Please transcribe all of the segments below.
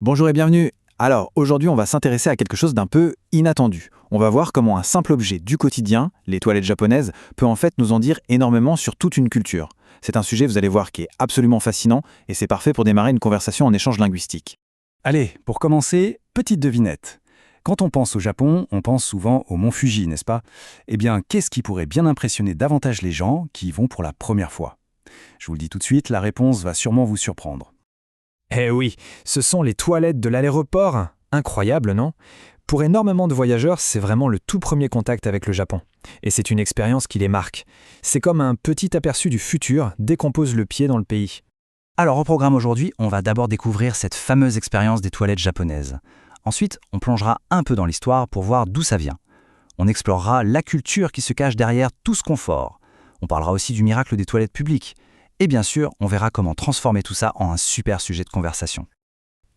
Bonjour et bienvenue. Alors, aujourd'hui, on va s'intéresser à quelque chose d'un peu inattendu. On va voir comment un simple objet du quotidien, les toilettes japonaises, peut en fait nous en dire énormément sur toute une culture. C'est un sujet, vous allez voir, qui est absolument fascinant et c'est parfait pour démarrer une conversation en échange linguistique. Allez, pour commencer, petite devinette. Quand on pense au Japon, on pense souvent au mont Fuji, n'est-ce pas? Eh bien, qu'est-ce qui pourrait bien impressionner davantage les gens qui y vont pour la première fois? Je vous le dis tout de suite, la réponse va sûrement vous surprendre. Eh oui, ce sont les toilettes de l'aéroport. Incroyable, non? Pour énormément de voyageurs, c'est vraiment le tout premier contact avec le Japon. Et c'est une expérience qui les marque. C'est comme un petit aperçu du futur dès qu'on pose le pied dans le pays. Alors au programme aujourd'hui, on va d'abord découvrir cette fameuse expérience des toilettes japonaises. Ensuite, on plongera un peu dans l'histoire pour voir d'où ça vient. On explorera la culture qui se cache derrière tout ce confort. On parlera aussi du miracle des toilettes publiques. Et bien sûr, on verra comment transformer tout ça en un super sujet de conversation.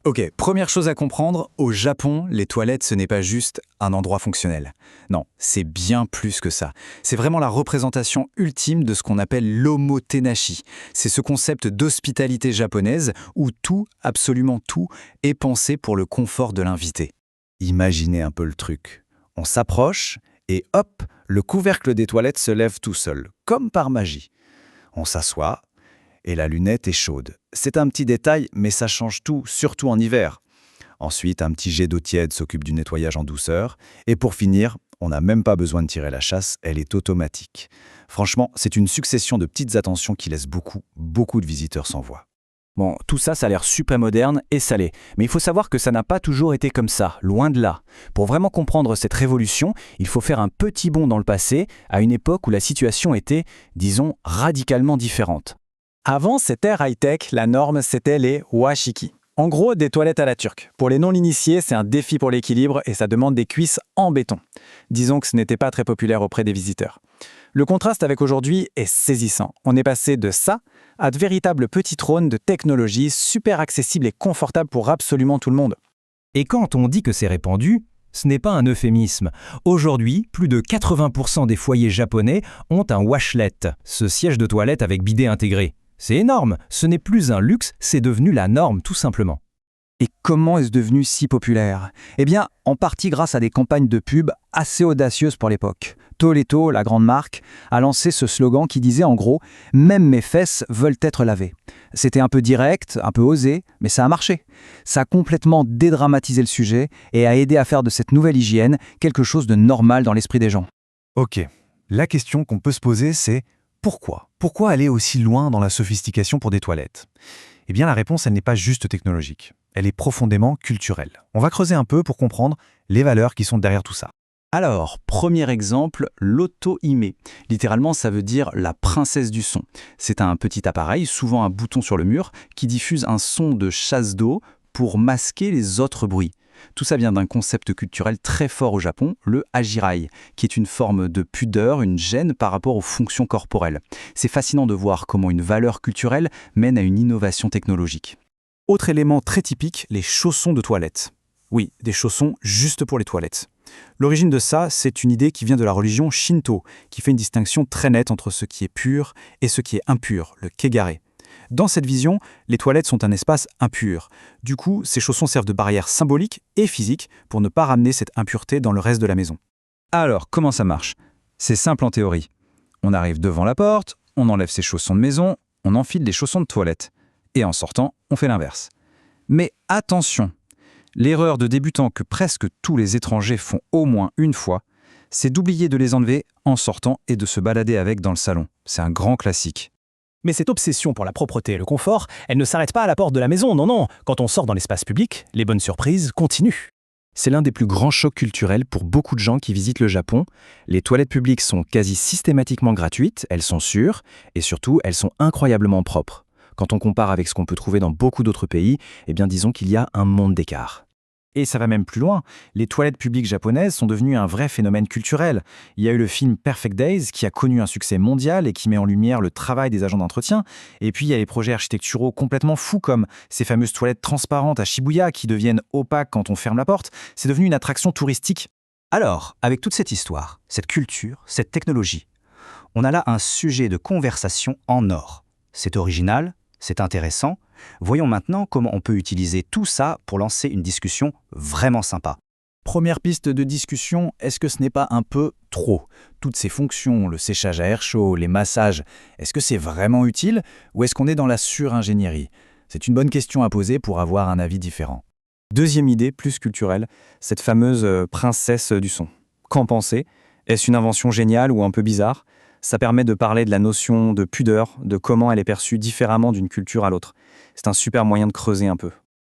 Ok, première chose à comprendre, au Japon, les toilettes, ce n'est pas juste un endroit fonctionnel. Non, c'est bien plus que ça. C'est vraiment la représentation ultime de ce qu'on appelle l'omotenashi. C'est ce concept d'hospitalité japonaise où tout, absolument tout, est pensé pour le confort de l'invité. Imaginez un peu le truc. On s'approche et hop, le couvercle des toilettes se lève tout seul, comme par magie. On s'assoit et la lunette est chaude. C'est un petit détail, mais ça change tout, surtout en hiver. Ensuite, un petit jet d'eau tiède s'occupe du nettoyage en douceur. Et pour finir, on n'a même pas besoin de tirer la chasse, elle est automatique. Franchement, c'est une succession de petites attentions qui laissent beaucoup de visiteurs sans voix. Bon, tout ça, ça a l'air super moderne et salé. Mais il faut savoir que ça n'a pas toujours été comme ça, loin de là. Pour vraiment comprendre cette révolution, il faut faire un petit bond dans le passé, à une époque où la situation était, disons, radicalement différente. Avant cette ère high-tech, la norme, c'était les washiki. En gros, des toilettes à la turque. Pour les non-initiés, c'est un défi pour l'équilibre et ça demande des cuisses en béton. Disons que ce n'était pas très populaire auprès des visiteurs. Le contraste avec aujourd'hui est saisissant. On est passé de ça à de véritables petits trônes de technologie super accessibles et confortables pour absolument tout le monde. Et quand on dit que c'est répandu, ce n'est pas un euphémisme. Aujourd'hui, plus de 80% des foyers japonais ont un washlet, ce siège de toilette avec bidet intégré. C'est énorme, ce n'est plus un luxe, c'est devenu la norme tout simplement. Et comment est-ce devenu si populaire? Eh bien, en partie grâce à des campagnes de pub assez audacieuses pour l'époque. Toleto, la grande marque, a lancé ce slogan qui disait en gros « Même mes fesses veulent être lavées ». C'était un peu direct, un peu osé, mais ça a marché. Ça a complètement dédramatisé le sujet et a aidé à faire de cette nouvelle hygiène quelque chose de normal dans l'esprit des gens. Ok, la question qu'on peut se poser, c'est pourquoi? Pourquoi aller aussi loin dans la sophistication pour des toilettes? Eh bien, la réponse, elle n'est pas juste technologique. Elle est profondément culturelle. On va creuser un peu pour comprendre les valeurs qui sont derrière tout ça. Alors, premier exemple, l'auto-hime. Littéralement, ça veut dire la princesse du son. C'est un petit appareil, souvent un bouton sur le mur, qui diffuse un son de chasse d'eau pour masquer les autres bruits. Tout ça vient d'un concept culturel très fort au Japon, le hajirai, qui est une forme de pudeur, une gêne par rapport aux fonctions corporelles. C'est fascinant de voir comment une valeur culturelle mène à une innovation technologique. Autre élément très typique, les chaussons de toilette. Oui, des chaussons juste pour les toilettes. L'origine de ça, c'est une idée qui vient de la religion Shinto, qui fait une distinction très nette entre ce qui est pur et ce qui est impur, le kegare. Dans cette vision, les toilettes sont un espace impur. Du coup, ces chaussons servent de barrière symbolique et physique pour ne pas ramener cette impureté dans le reste de la maison. Alors, comment ça marche? C'est simple en théorie. On arrive devant la porte, on enlève ses chaussons de maison, on enfile des chaussons de toilette. Et en sortant, on fait l'inverse. Mais attention, l'erreur de débutant que presque tous les étrangers font au moins une fois, c'est d'oublier de les enlever en sortant et de se balader avec dans le salon. C'est un grand classique. Mais cette obsession pour la propreté et le confort, elle ne s'arrête pas à la porte de la maison, non. Quand on sort dans l'espace public, les bonnes surprises continuent. C'est l'un des plus grands chocs culturels pour beaucoup de gens qui visitent le Japon. Les toilettes publiques sont quasi systématiquement gratuites, elles sont sûres, et surtout, elles sont incroyablement propres. Quand on compare avec ce qu'on peut trouver dans beaucoup d'autres pays, eh bien disons qu'il y a un monde d'écart. Et ça va même plus loin. Les toilettes publiques japonaises sont devenues un vrai phénomène culturel. Il y a eu le film Perfect Days qui a connu un succès mondial et qui met en lumière le travail des agents d'entretien. Et puis il y a les projets architecturaux complètement fous comme ces fameuses toilettes transparentes à Shibuya qui deviennent opaques quand on ferme la porte. C'est devenu une attraction touristique. Alors, avec toute cette histoire, cette culture, cette technologie, on a là un sujet de conversation en or. C'est original, C'est intéressant. Voyons maintenant comment on peut utiliser tout ça pour lancer une discussion vraiment sympa. Première piste de discussion, est-ce que ce n'est pas un peu trop? Toutes ces fonctions, le séchage à air chaud, les massages, est-ce que c'est vraiment utile ou est-ce qu'on est dans la sur-ingénierie? C'est une bonne question à poser pour avoir un avis différent. Deuxième idée, plus culturelle, cette fameuse princesse du son. Qu'en penser? Est-ce une invention géniale ou un peu bizarre? Ça permet de parler de la notion de pudeur, de comment elle est perçue différemment d'une culture à l'autre. C'est un super moyen de creuser un peu.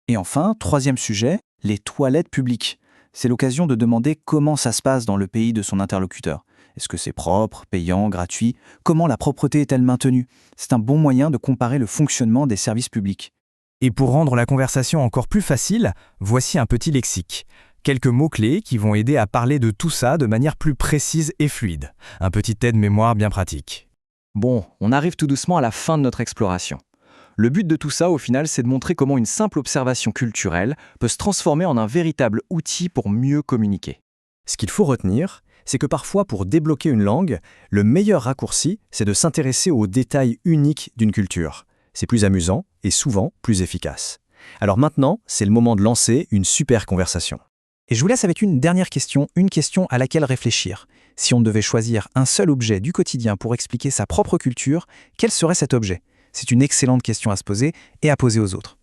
Et enfin, troisième sujet, les toilettes publiques. C'est l'occasion de demander comment ça se passe dans le pays de son interlocuteur. Est-ce que c'est propre, payant, gratuit? Comment la propreté est-elle maintenue? C'est un bon moyen de comparer le fonctionnement des services publics. Et pour rendre la conversation encore plus facile, voici un petit lexique. Quelques mots-clés qui vont aider à parler de tout ça de manière plus précise et fluide. Un petit aide-mémoire bien pratique. Bon, on arrive tout doucement à la fin de notre exploration. Le but de tout ça, au final, c'est de montrer comment une simple observation culturelle peut se transformer en un véritable outil pour mieux communiquer. Ce qu'il faut retenir, c'est que parfois, pour débloquer une langue, le meilleur raccourci, c'est de s'intéresser aux détails uniques d'une culture. C'est plus amusant et souvent plus efficace. Alors maintenant, c'est le moment de lancer une super conversation. Et je vous laisse avec une dernière question, une question à laquelle réfléchir. Si on devait choisir un seul objet du quotidien pour expliquer sa propre culture, quel serait cet objet? C'est une excellente question à se poser et à poser aux autres.